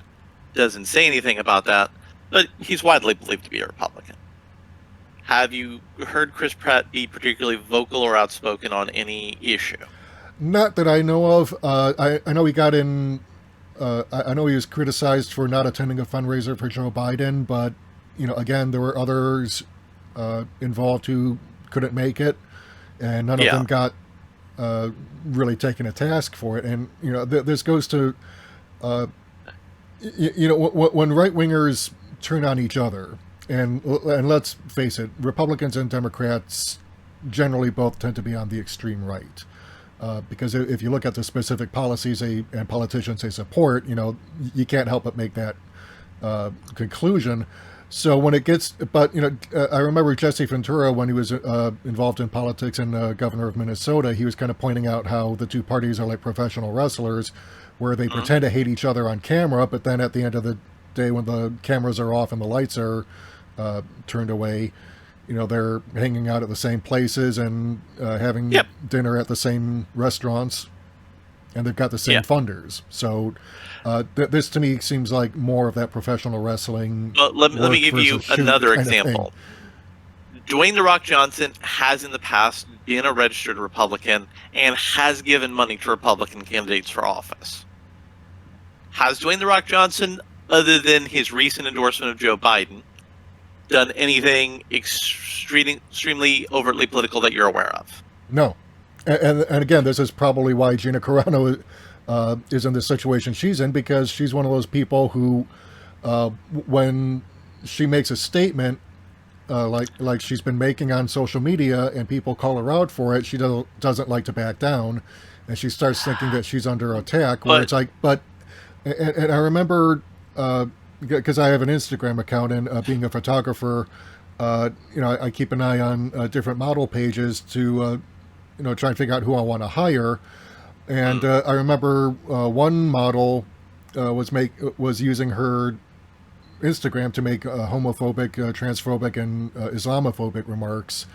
doesn't say anything about that, but he's widely believed to be a Republican. Have you heard Chris Pratt be particularly vocal or outspoken on any issue? Not that I know of. I know he got in. I know he was criticized for not attending a fundraiser for Joe Biden, but again, there were others involved who couldn't make it, and none of them got really taken to task for it. And this goes to when right wingers turn on each other. And let's face it, Republicans and Democrats generally both tend to be on the extreme right. Because if you look at the specific policies and politicians they support, you can't help but make that conclusion. So when it gets, but I remember Jesse Ventura, when he was involved in politics and governor of Minnesota, he was kind of pointing out how the two parties are like professional wrestlers, where they pretend to hate each other on camera, but then at the end of the day, when the cameras are off and the lights are turned away, they're hanging out at the same places and having dinner at the same restaurants, and they've got the same funders. So this to me seems like more of that professional wrestling. Let me give you another example. Dwayne "The Rock" Johnson has in the past been a registered Republican and has given money to Republican candidates for office. Has Dwayne "The Rock" Johnson, other than his recent endorsement of Joe Biden, done anything extremely overtly political that you're aware of? No. And again, this is probably why Gina Carano is in the situation she's in, because she's one of those people who, when she makes a statement, like she's been making on social media, and people call her out for it, she doesn't like to back down, and she starts thinking that she's under attack. Where it's like, and I remember, because I have an Instagram account, and being a photographer, I keep an eye on different model pages to, try and figure out who I want to hire. And I remember one model was using her Instagram to make homophobic, transphobic, and Islamophobic remarks.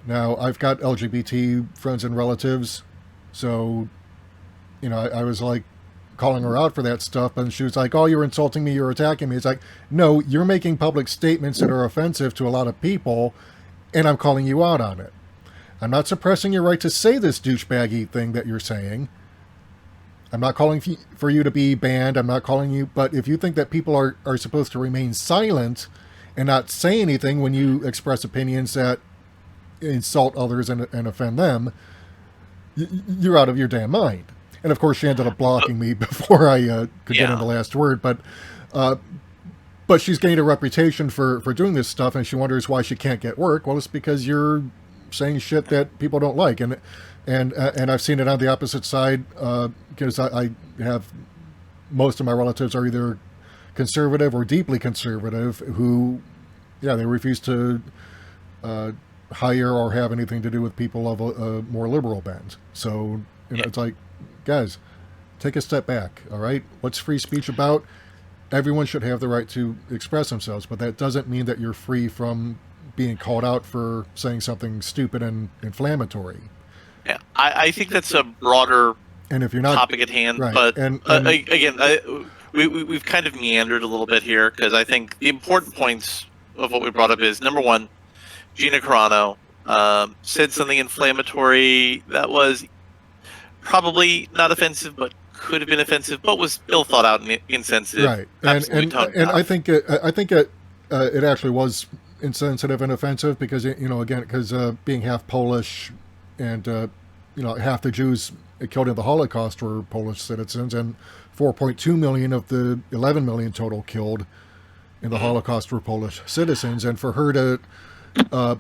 Now, I've got LGBT friends and relatives, so, I was like, calling her out for that stuff, and she was like, "Oh, you're insulting me, you're attacking me." It's like, no, you're making public statements that are offensive to a lot of people, and I'm calling you out on it. I'm not suppressing your right to say this douchebaggy thing that you're saying. I'm not calling for you to be banned. I'm not calling you, but if you think that people are supposed to remain silent and not say anything when you express opinions that insult others and offend them, you're out of your damn mind. And of course, she ended up blocking me before I could get in the last word. But she's gained a reputation for doing this stuff, and she wonders why she can't get work. Well, it's because you're saying shit that people don't like, and I've seen it on the opposite side because I have most of my relatives are either conservative or deeply conservative who, yeah, they refuse to hire or have anything to do with people of a more liberal bent. So it's like, guys, take a step back. All right, what's free speech about? Everyone should have the right to express themselves, but that doesn't mean that you're free from being called out for saying something stupid and inflammatory. Yeah, I think that's a broader and if you're not, topic at hand. Right. But and again, we've kind of meandered a little bit here because I think the important points of what we brought up is, number one, Gina Carano said something inflammatory that was probably not offensive, but could have been offensive, but was ill thought out and insensitive. Right, and I think it actually was insensitive and offensive because being half Polish and half the Jews killed in the Holocaust were Polish citizens, and 4.2 million of the 11 million total killed in the Holocaust were Polish citizens, and for her to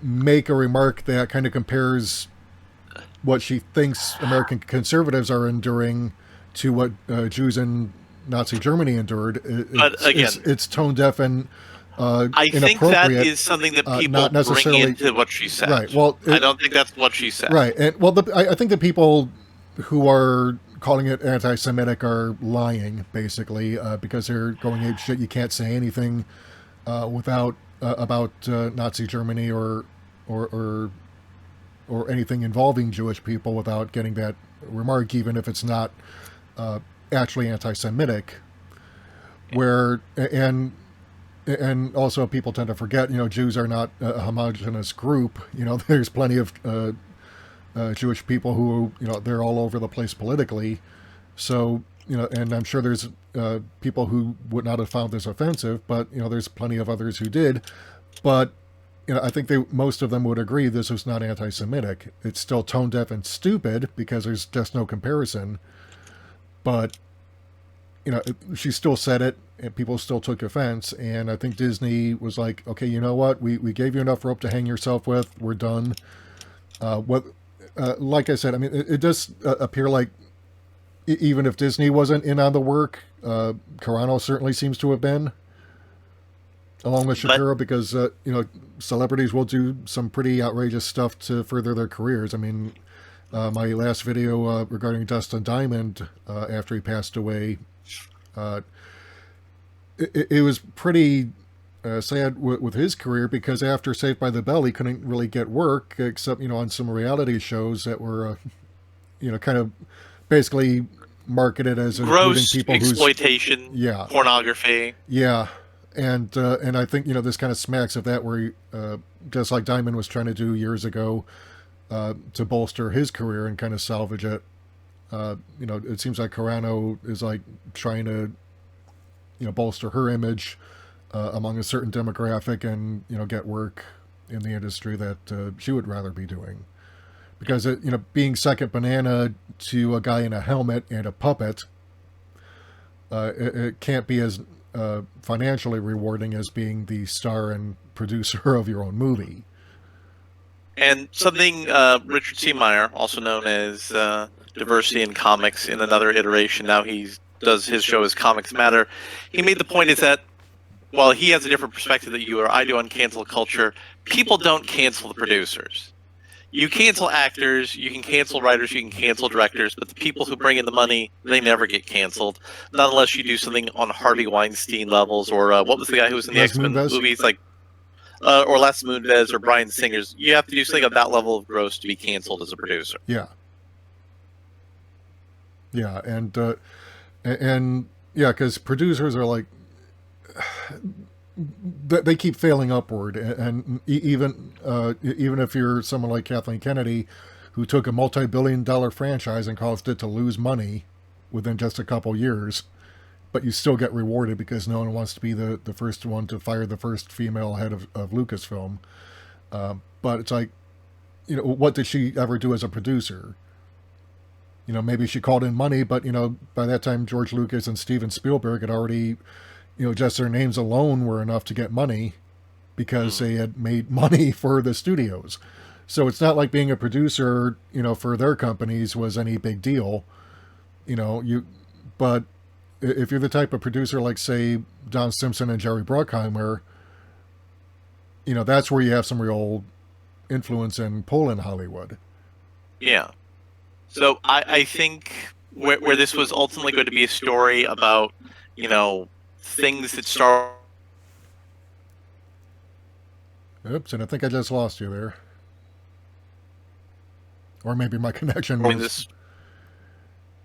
make a remark that kind of compares what she thinks American conservatives are enduring to what Jews in Nazi Germany endured. It's tone deaf and I think that is something that people bring into what she said. Right. Well, I don't think that's what she said. Right. And well, I think the people who are calling it anti-Semitic are lying, basically, because they're going ape shit. You can't say anything without about Nazi Germany or anything involving Jewish people without getting that remark, even if it's not actually anti-Semitic. Where and also people tend to forget, Jews are not a homogenous group. There's plenty of Jewish people who, they're all over the place politically. So, and I'm sure there's people who would not have found this offensive, but, there's plenty of others who did. But, I think most of them would agree this was not anti-Semitic. It's still tone deaf and stupid because there's just no comparison. But, she still said it and people still took offense. And I think Disney was like, okay, you know what? We gave you enough rope to hang yourself with. We're done. Like I said, I mean, it does appear like even if Disney wasn't in on the work, Carano certainly seems to have been, along with Shapiro, because, celebrities will do some pretty outrageous stuff to further their careers. I mean, my last video regarding Dustin Diamond after he passed away, it was pretty sad with his career because after Saved by the Bell, he couldn't really get work except, on some reality shows that were, kind of basically marketed as gross people exploitation, pornography. Yeah. And I think, this kind of smacks of that where just like Diamond was trying to do years ago to bolster his career and kind of salvage it. It seems like Carano is like trying to, bolster her image among a certain demographic and, get work in the industry that she would rather be doing. Because, being second banana to a guy in a helmet and a puppet, it can't be as financially rewarding as being the star and producer of your own movie. And something Richard C. Meyer, also known as Diversity in Comics in another iteration, now he does his show as Comics Matter, he made the point is that while he has a different perspective that you or I do on cancel culture, people don't cancel the producers. You cancel actors, you can cancel writers, you can cancel directors, but the people who bring in the money, they never get canceled. Not unless you do something on Harvey Weinstein levels, or what was the guy who was in the X-Men movies, like, or Les Moonves or Bryan Singer's. You have to do something of that level of gross to be canceled as a producer. Yeah. Yeah, and yeah, because producers are like, they keep failing upward, and even if you're someone like Kathleen Kennedy, who took a multi-billion-dollar franchise and caused it to lose money within just a couple years, but you still get rewarded because no one wants to be the first one to fire the first female head of Lucasfilm. But it's like, what did she ever do as a producer? maybe she called in money, but by that time George Lucas and Steven Spielberg had already, just their names alone were enough to get money because they had made money for the studios. So it's not like being a producer, for their companies was any big deal. But if you're the type of producer like, say, Don Simpson and Jerry Bruckheimer, that's where you have some real influence and pull in Hollywood. Yeah. So I think where this was ultimately going to be a story about, things that start. Oops, and I think I just lost you there. Or maybe my connection was...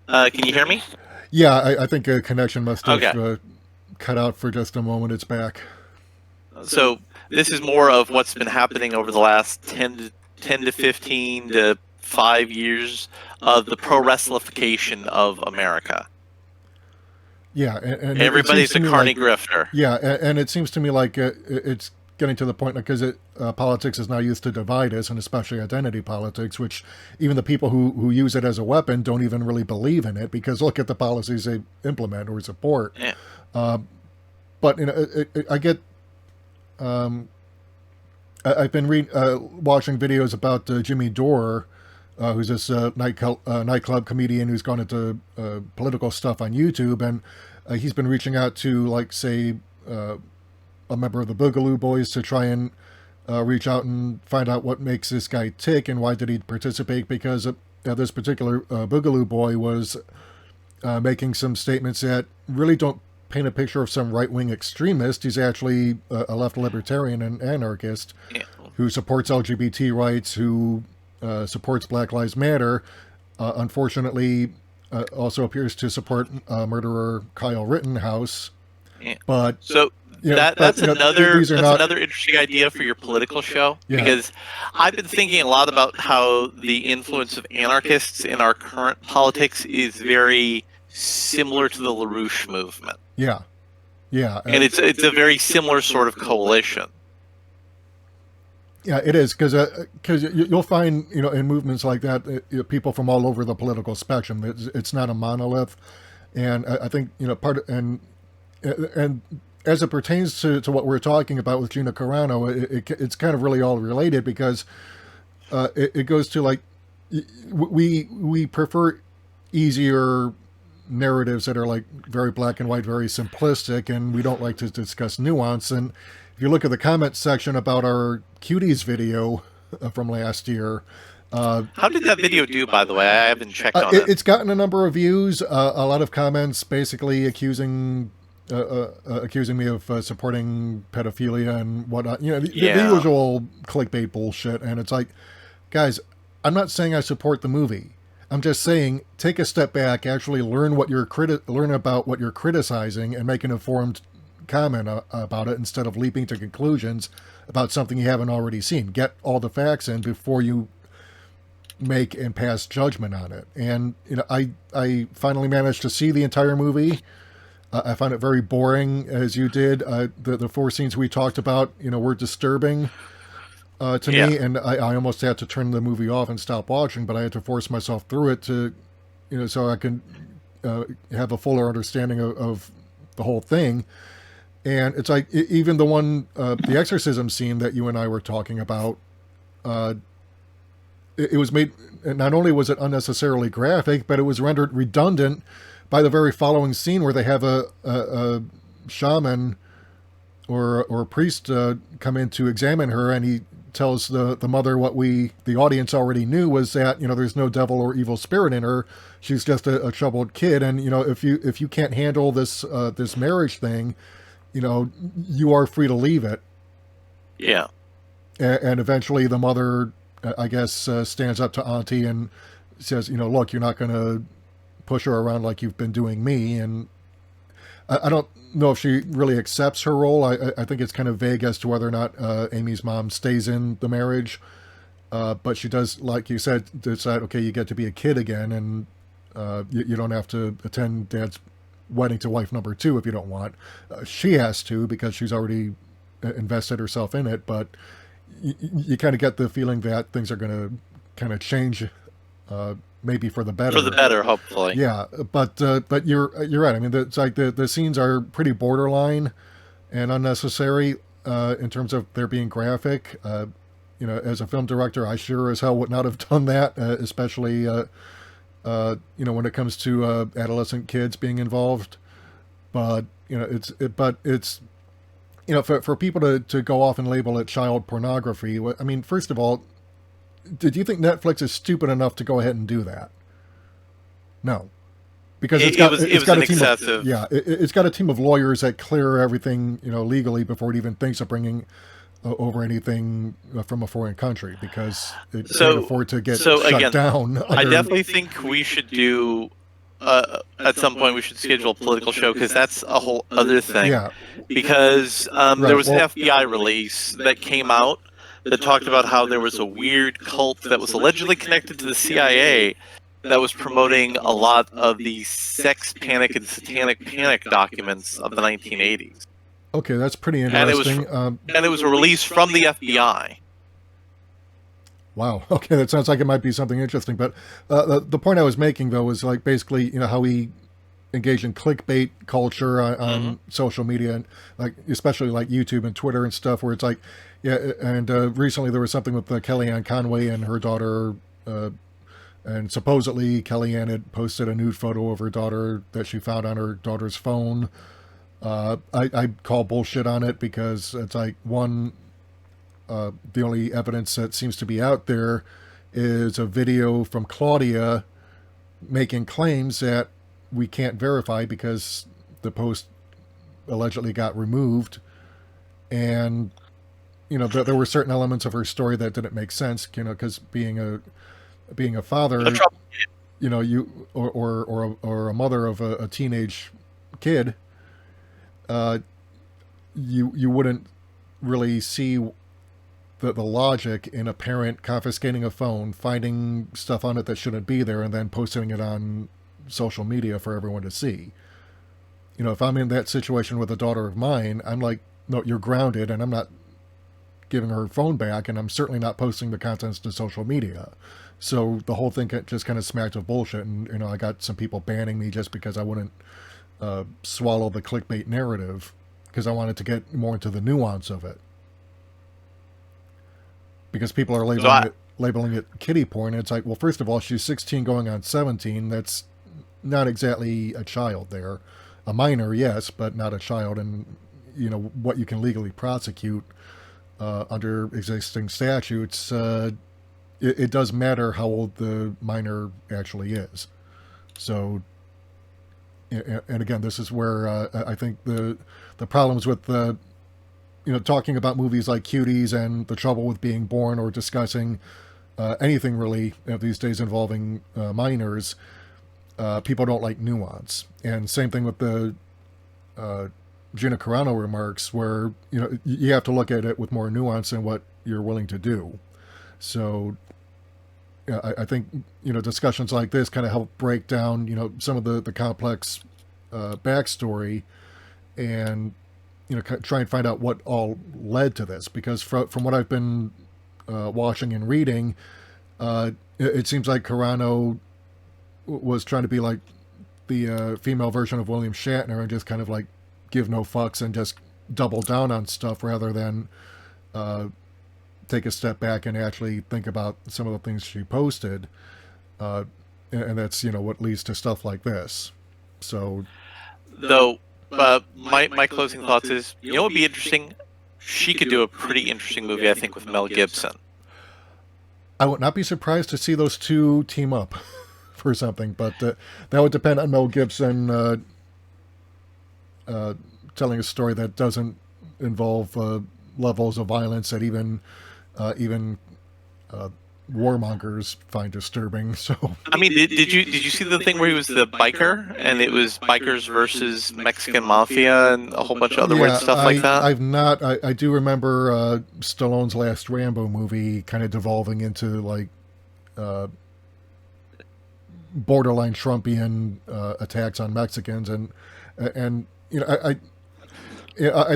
Can you hear me? Yeah, I think a connection must have cut out for just a moment. It's back. So this is more of what's been happening over the last 10 to 15 to 5 years of the pro wrestlification of America. Yeah, and everybody's a carny grifter. Yeah, and it seems to me like it's getting to the point because politics is now used to divide us, and especially identity politics, which even the people who use it as a weapon don't even really believe in it because look at the policies they implement or support. Yeah. But I get. I've been watching videos about Jimmy Dore, who's this nightclub comedian who's gone into political stuff on YouTube, and he's been reaching out to, like, say, a member of the Boogaloo Boys to try and reach out and find out what makes this guy tick and why did he participate, because this particular Boogaloo Boy was making some statements that really don't paint a picture of some right-wing extremist. He's actually a left libertarian and anarchist who supports LGBT rights, who supports Black Lives Matter, unfortunately also appears to support murderer Kyle Rittenhouse. Yeah. But so that's another interesting idea for your political show, because I've been thinking a lot about how the influence of anarchists in our current politics is very similar to the LaRouche movement. Yeah. And it's a very similar sort of coalition. Yeah, it is, because you'll find, in movements like that, people from all over the political spectrum. It's not a monolith. And I think, and as it pertains to what we're talking about with Gina Carano, it's kind of really all related, because it goes to, like, we prefer easier narratives that are, like, very black and white, very simplistic, and we don't like to discuss nuance. And if you look at the comment section about our Cuties video from last year, how did that video do, by the way? I haven't checked on it. It's gotten a number of views, a lot of comments basically accusing me of supporting pedophilia and whatnot. The usual clickbait bullshit. And it's like, guys, I'm not saying I support the movie. I'm just saying, take a step back, actually learn about what you're criticizing, and make an informed comment about it instead of leaping to conclusions about something you haven't already seen. Get all the facts in before you make and pass judgment on it. And I finally managed to see the entire movie. I found it very boring, as you did. The 4 scenes we talked about, were disturbing to me, and I almost had to turn the movie off and stop watching, but I had to force myself through it to, so I can have a fuller understanding of the whole thing. And it's like, even the one, the exorcism scene that you and I were talking about, it was made, not only was it unnecessarily graphic, but it was rendered redundant by the very following scene where they have a shaman or a priest come in to examine her, and he tells the mother what the audience already knew, was that there's no devil or evil spirit in her. She's just a troubled kid, and if you can't handle this marriage thing, you are free to leave it. Yeah. And eventually the mother, I guess, stands up to Auntie and says, look, you're not going to push her around like you've been doing me. And I don't know if she really accepts her role. I think it's kind of vague as to whether or not Amy's mom stays in the marriage. But she does, like you said, decide, okay, you get to be a kid again, and you don't have to attend Dad's wedding to wife number 2 if you don't want. She has to, because she's already invested herself in it. But you kind of get the feeling that things are going to kind of change maybe for the better. For the better, hopefully. Yeah, but you're right. I mean, it's like the scenes are pretty borderline and unnecessary in terms of their being graphic. As a film director, I sure as hell would not have done that, especially when it comes to adolescent kids being involved. But it's for people to go off and label it child pornography. I mean, first of all, did you think Netflix is stupid enough to go ahead and do that? No, because it's got a team excessive. It's got a team of lawyers that clear everything legally before it even thinks of bringing over anything from a foreign country, because it can't afford to get shut down. I definitely think we should do at some point we should schedule a political show, because that's a whole other thing. Yeah. Because there was an FBI release that came out that talked about how there was a weird cult that was allegedly connected to the CIA that was promoting a lot of the sex panic and satanic panic documents of the 1980s. Okay, that's pretty interesting. And it was a release from the FBI. Wow. Okay, that sounds like it might be something interesting. But the point I was making, though, was like basically, how we engage in clickbait culture on social media, and like especially like YouTube and Twitter and stuff, where it's like, and recently there was something with Kellyanne Conway and her daughter, and supposedly Kellyanne had posted a nude photo of her daughter that she found on her daughter's phone. I call bullshit on it, because it's like, one, the only evidence that seems to be out there is a video from Claudia making claims that we can't verify because the post allegedly got removed. And, there were certain elements of her story that didn't make sense, because being a father, you or a mother of a teenage kid, you wouldn't really see the logic in a parent confiscating a phone, finding stuff on it that shouldn't be there, and then posting it on social media for everyone to see. If I'm in that situation with a daughter of mine, I'm like, no, you're grounded, and I'm not giving her phone back, and I'm certainly not posting the contents to social media. So the whole thing just kind of smacked of bullshit, and I got some people banning me just because I wouldn't swallow the clickbait narrative, because I wanted to get more into the nuance of it. Because people are labeling it kiddie porn. It's like, well, first of all, she's 16 going on 17. That's not exactly a child there. A minor, yes, but not a child. And, what you can legally prosecute under existing statutes, it does matter how old the minor actually is. So, and again, this is where I think the problems with talking about movies like Cuties and The Trouble with Being Born, or discussing anything really these days involving minors, people don't like nuance. And same thing with the Gina Carano remarks, where you have to look at it with more nuance than what you're willing to do. So I think discussions like this kind of help break down some of the complex backstory, and try and find out what all led to this. Because from what I've been watching and reading, it seems like Carano was trying to be like the female version of William Shatner, and just kind of like give no fucks and just double down on stuff, rather than take a step back and actually think about some of the things she posted. And that's what leads to stuff like this. So, though, my closing thoughts is, what would be interesting? She could do a pretty interesting movie, I think, with Mel Gibson. I would not be surprised to see those two team up for something, but that would depend on Mel Gibson telling a story that doesn't involve levels of violence that even warmongers find disturbing. So, I mean, did you see the thing where he was the biker, and it was bikers versus Mexican mafia and a whole bunch of other weird stuff like that? I've not. I do remember Stallone's last Rambo movie kind of devolving into like borderline Trumpian attacks on Mexicans, and I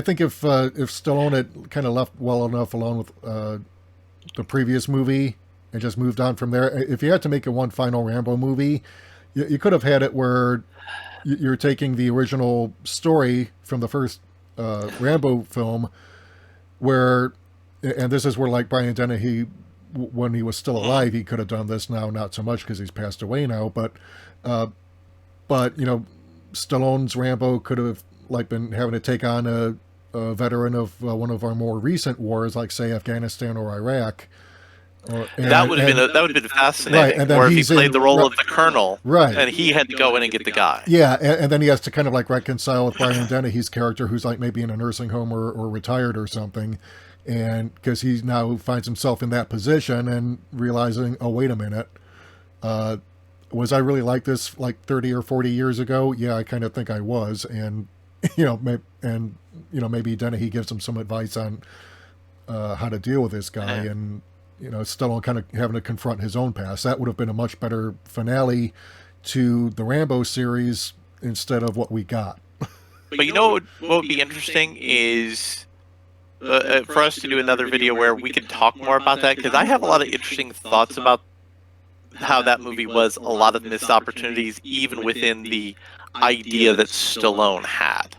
think if Stallone had kind of left well enough alone with the previous movie, and just moved on from there. If you had to make a one final Rambo movie, you could have had it where you're taking the original story from the first Rambo film, where, and this is where like Brian Dennehy, when he was still alive, he could have done this. Now not so much because he's passed away now, but you know, Stallone's Rambo could have like been having to take on a veteran of one of our more recent wars, like say Afghanistan or Iraq. That would have been fascinating. Right, and then or if he played the role of the colonel, right, and he had to go in and get the guy. Yeah, and then he has to kind of like reconcile with Brian Dennehy's character, who's like maybe in a nursing home or retired or something, and because he now finds himself in that position and realizing, oh wait a minute, was I really like this like 30 or 40 years ago? Yeah, I kind of think I was, and maybe Dennehy gives him some advice on how to deal with this guy, and Stallone kind of having to confront his own past. That would have been a much better finale to the Rambo series instead of what we got. But you know what would be interesting is for us to do another video where we can talk more about that, because I have a lot of interesting thoughts about how that movie was a lot of missed opportunities, even within the idea that Stallone had.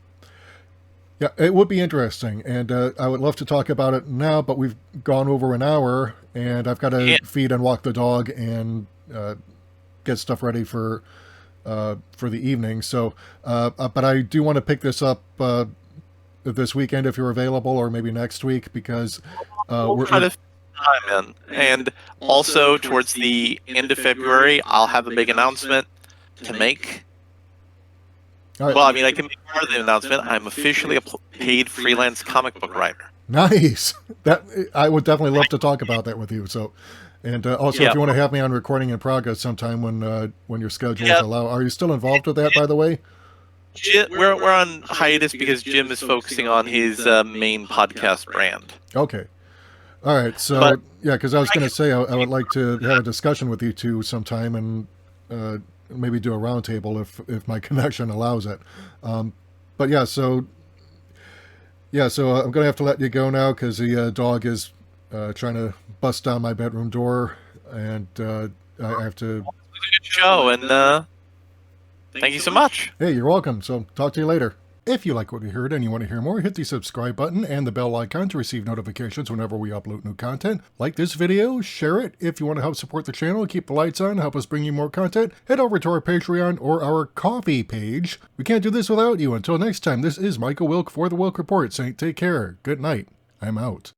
Yeah, it would be interesting, and I would love to talk about it now, but we've gone over an hour, and I've got to feed and walk the dog and get stuff ready for the evening. So, but I do want to pick this up this weekend if you're available, or maybe next week, because we'll try to time in. And also, towards the end of February, I'll have a big announcement to make. Right. Well, I mean, I can make part of the announcement. I'm officially a paid freelance comic book writer. Nice. That I would definitely love to talk about that with you. So, and also, if you want to have me on Recording in Progress sometime when your schedules allow. Are you still involved with that, by the way? We're on hiatus because Jim is focusing on his main podcast brand. Okay. All right. So, because I was going to say I would like to have a discussion with you two sometime, and maybe do a roundtable if my connection allows it. But yeah, so I'm gonna have to let you go now because the dog is trying to bust down my bedroom door, and I have to. It was a good show, and thank you so much. Hey, you're welcome. So talk to you later. If you like what you heard and you want to hear more, hit the subscribe button and the bell icon to receive notifications whenever we upload new content. Like this video, share it. If you want to help support the channel, keep the lights on, help us bring you more content, head over to our Patreon or our Ko-fi page. We can't do this without you. Until next time, this is Michael Wilk for The Wilk Report saying take care. Good night. I'm out.